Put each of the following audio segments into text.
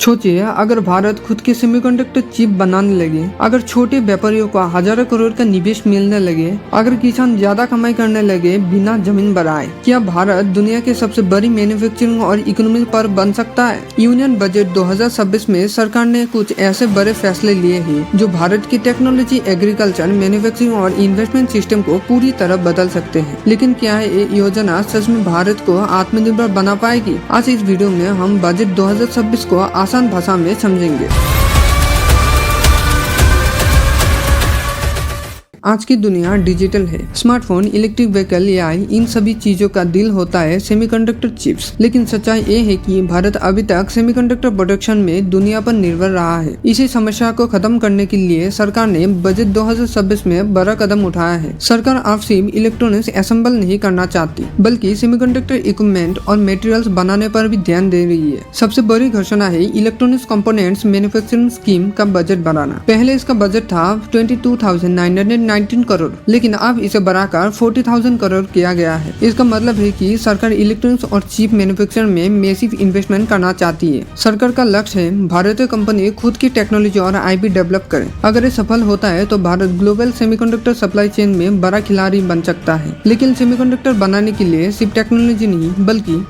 सोचिए अगर भारत खुद के सेमीकंडक्टर चिप बनाने लगे, अगर छोटे व्यापारियों को हजारों करोड़ का निवेश मिलने लगे, अगर किसान ज्यादा कमाई करने लगे बिना जमीन बनाए, क्या भारत दुनिया के सबसे बड़ी मैन्युफैक्चरिंग और इकोनॉमी पर बन सकता है? यूनियन बजट 2026 में सरकार ने कुछ ऐसे बड़े फैसले लिए हैं जो भारत की टेक्नोलॉजी, एग्रीकल्चर, मैन्युफैक्चरिंग और इन्वेस्टमेंट सिस्टम को पूरी तरह बदल सकते हैं। लेकिन क्या ये योजना सच में भारत को आत्मनिर्भर बना पाएगी? आज इस वीडियो में हम बजट 2026 को आसान भाषा में समझेंगे। आज की दुनिया डिजिटल है। स्मार्टफोन, इलेक्ट्रिक व्हीकल, एआई, इन सभी चीजों का दिल होता है सेमीकंडक्टर चिप्स। लेकिन सच्चाई ये है कि भारत अभी तक सेमीकंडक्टर प्रोडक्शन में दुनिया पर निर्भर रहा है। इसी समस्या को खत्म करने के लिए सरकार ने बजट 2026 में बड़ा कदम उठाया है। सरकार अब सिर्फ इलेक्ट्रॉनिक्स असेंबल नहीं करना चाहती, बल्कि सेमीकंडक्टर इक्विपमेंट और मटेरियल्स बनाने पर भी ध्यान दे रही है। सबसे बड़ी घोषणा है इलेक्ट्रॉनिक्स कंपोनेंट्स मैन्युफैक्चरिंग स्कीम का बजट बढ़ाना। पहले इसका बजट था 22,919 करोड़, लेकिन अब इसे बढ़ाकर 40,000 करोड़ किया गया है। इसका मतलब है कि सरकार इलेक्ट्रॉनिक्स और चिप मैन्युफैक्चर में मैसिव इन्वेस्टमेंट करना चाहती है। सरकार का लक्ष्य है भारतीय कंपनी खुद की टेक्नोलॉजी और आईपी डेवलप करे। अगर ये सफल होता है तो Bharat global semiconductor supply chain में बड़ा खिलाड़ी बन सकता है। लेकिन सेमीकंडक्टर बनाने के लिए सिर्फ टेक्नोलॉजी नहीं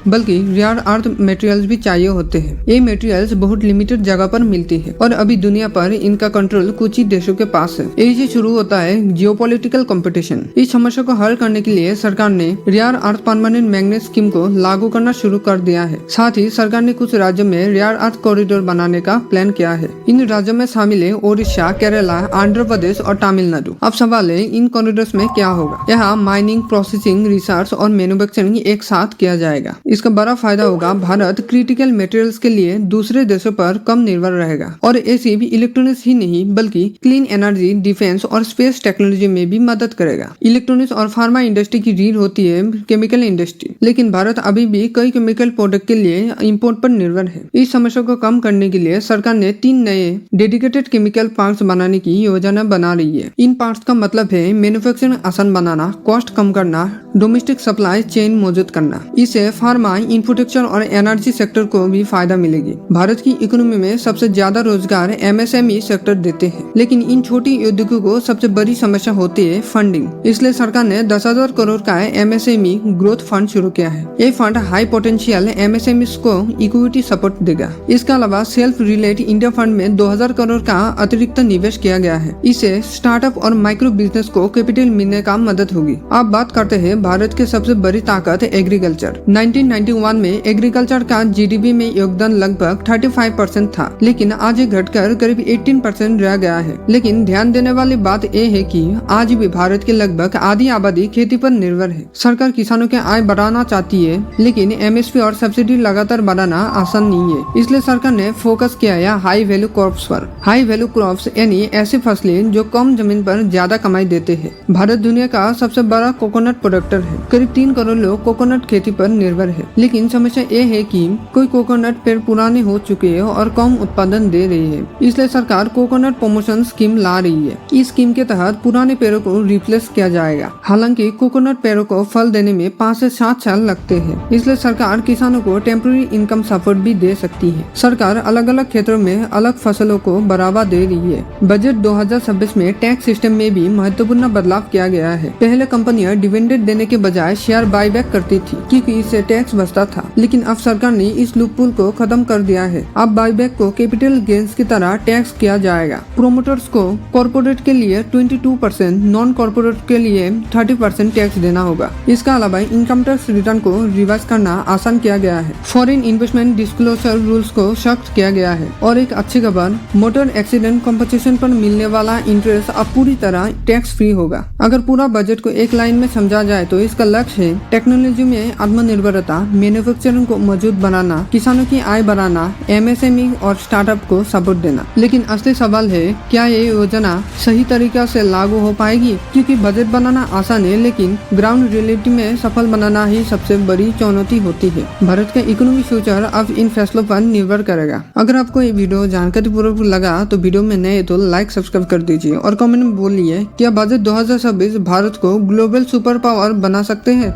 बल्कि रेयर अर्थ मटेरियल्स भी चाहिए होते हैं। ये मटेरियल्स बहुत लिमिटेड जगह पर मिलती है और अभी दुनिया पर इनका कंट्रोल कुछ ही देशों के पास है। यही से शुरू होता है जियोपॉलिटिकल कंपटीशन। इस समस्या को हल करने के लिए सरकार ने rare earth permanent magnet scheme को लागू करना शुरू कर दिया है। साथ ही सरकार ने कुछ राज्यों में रेयर अर्थ कॉरिडोर बनाने का प्लान किया है। इन राज्यों में शामिल है ओडिशा, केरला, आंध्र प्रदेश और तमिलनाडु। अब सवाल है इन कॉरिडोर्स में क्या होगा? यहाँ माइनिंग, प्रोसेसिंग, रिसर्च और मैन्युफैक्चरिंग एक साथ किया जाएगा। इसका बड़ा फायदा होगा भारत क्रिटिकल मटेरियल्स के लिए दूसरे देशों पर कम निर्भर रहेगा और ये सिर्फ इलेक्ट्रॉनिक्स ही नहीं बल्कि क्लीन एनर्जी, डिफेंस और स्पेस टेक्नोलॉजी में भी मदद करेगा। इलेक्ट्रॉनिक्स और फार्मा इंडस्ट्री की रीढ़ होती है केमिकल इंडस्ट्री, लेकिन भारत अभी भी कई केमिकल प्रोडक्ट के लिए इंपोर्ट पर निर्भर है। इस समस्या को कम करने के लिए सरकार ने 3 नए डेडिकेटेड केमिकल पार्क्स बनाने की योजना बना रही है। इन पार्क्स का मतलब है मैन्युफैक्चरिंग आसान बनाना, कॉस्ट कम करना, डोमेस्टिक सप्लाई चेन मौजूद करना। इससे फार्मा, इंफ्रास्ट्रक्चर और एनर्जी सेक्टर को भी फायदा मिलेगी। भारत की इकोनॉमी में सबसे ज्यादा रोजगार एमएसएमई सेक्टर देते हैं, लेकिन इन छोटी उद्योगों को सबसे बड़ी समस्या होती है फंडिंग। इसलिए सरकार ने 10,000 करोड़ का एमएसएमई ग्रोथ फंड शुरू किया है। ये फंड हाई पोटेंशियल एमएसएमई को इक्विटी सपोर्ट देगा। इसके अलावा सेल्फ रिलेट इंडिया फंड में 2,000 करोड़ का अतिरिक्त निवेश किया गया है। इससे स्टार्टअप और माइक्रो बिजनेस को कैपिटल मिलने का मदद होगी। अब बात करते हैं भारत की सबसे बड़ी ताकत एग्रीकल्चर। 1991 में एग्रीकल्चर का जीडीपी में योगदान लगभग 35% था, लेकिन आज ये घटकर करीब 18% रह गया है। लेकिन ध्यान देने वाली बात यह है कि आज भी भारत की लगभग आधी आबादी खेती पर निर्भर है। सरकार किसानों की आय बढ़ाना चाहती है, लेकिन एमएसपी और सब्सिडी लगातार बढ़ाना आसान नहीं है। इसलिए सरकार ने फोकस किया है हाई वैल्यू क्रॉप्स पर। हाई वैल्यू क्रॉप्स यानी ऐसी फसलें जो कम जमीन पर ज्यादा कमाई देते हैं। भारत दुनिया का सबसे बड़ा कोकोनट प्रोडक्टर है। करीब 3 करोड़ लोग कोकोनट खेती पर निर्भर है। लेकिन समस्या ये है कि कोई कोकोनट पेड़ पुराने हो चुके हैं और कम उत्पादन दे रही है। इसलिए सरकार कोकोनट प्रमोशन स्कीम ला रही है। इस स्कीम के तहत पुराने पेड़ों को रिप्लेस किया जाएगा। हालांकि कोकोनट पेड़ों को फल देने में 5 से 7 साल लगते हैं। इसलिए सरकार किसानों को टेम्पररी इनकम सपोर्ट भी दे सकती है। सरकार अलग अलग क्षेत्रों में अलग फसलों को बढ़ावा दे रही है। बजट 2026 में टैक्स सिस्टम में भी महत्वपूर्ण बदलाव किया गया है। पहले कंपनियां डिविडेंड देने के बजाय शेयर बायबैक करती थी क्योंकि इससे टैक्स बचता था, लेकिन अब सरकार ने इस लूपहोल को खत्म कर दिया है। अब बायबैक को कैपिटल गेन्स की तरह टैक्स किया जाएगा। प्रोमोटर्स को कॉर्पोरेट के लिए 22%, नॉन कॉर्पोरेट के लिए 30% टैक्स देना होगा। इसके अलावा इनकम टैक्स रिटर्न को रिवाइज करना आसान किया गया है। फॉरेन इन्वेस्टमेंट डिस्क्लोजर रूल्स को सख्त किया गया है। और एक अच्छी खबर, मोटर एक्सीडेंट कॉम्पनसेशन पर मिलने वाला इंटरेस्ट अब पूरी तरह टैक्स फ्री होगा। अगर पूरा बजट को एक लाइन में समझा जाए तो इसका लक्ष्य है टेक्नोलॉजी में आत्मनिर्भरता, मैन्युफैक्चरिंग को मजबूत बनाना, किसानों की आय बढ़ाना, एमएसएमई और स्टार्टअप को सपोर्ट देना। लेकिन असली सवाल है क्या ये योजना सही तरीका से लागू हो पाएगी? क्योंकि बजट बनाना आसान है, लेकिन ग्राउंड रियलिटी में सफल बनाना ही सबसे बड़ी चुनौती होती है। भारत का इकोनॉमिक फ्यूचर अब इन फैसलों पर निर्भर करेगा। अगर आपको ये वीडियो जानकारी पूर्वक लगा तो वीडियो में नए तो लाइक सब्सक्राइब कर दीजिए और कमेंट में बोलिए क्या बजट 2026 भारत को ग्लोबल सुपर पावर बना सकते हैं।